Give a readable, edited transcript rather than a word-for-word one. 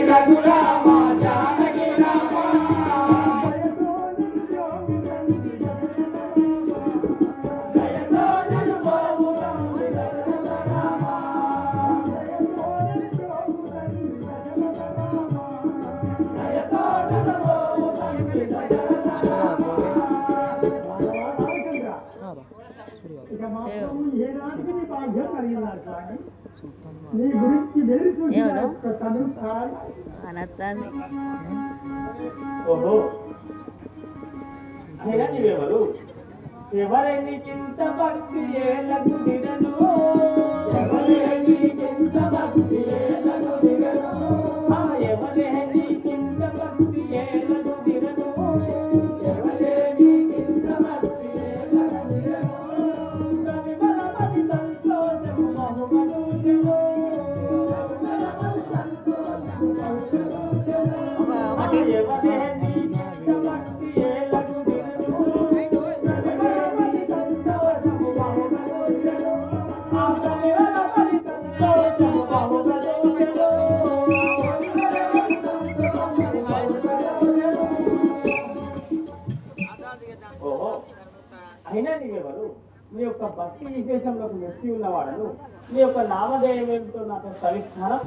రఘురామ జానకి రామ ఓహో అయినా నీవెవరు ఎవరెనికింత భక్తి ఏలకు దిగను ఎవరెనికింత భక్తి ఏలకు దిగను ఎవరెనికింత భక్తి ఏలకు దిగను ఎవరెనికింత భక్తి ఏలకు దిగను కవిబలమది సంతోషము బహుమనూజము కవిబలమది సంతోషము బహుమనూజము ఎవరెనికింత భక్తి ఏలకు దిగను కవిబలమది సంతోషము బహుమనూజము ఆ కవిబలమది సంతోషము బహుమనూజము ఓహో అయినా నీవెవరు నీ యొక్క భక్తి విశేషంలో మెచ్చి ఉన్నవాడను నీ యొక్క నామధేయం ఏమిటో నాతో సవిస్తారా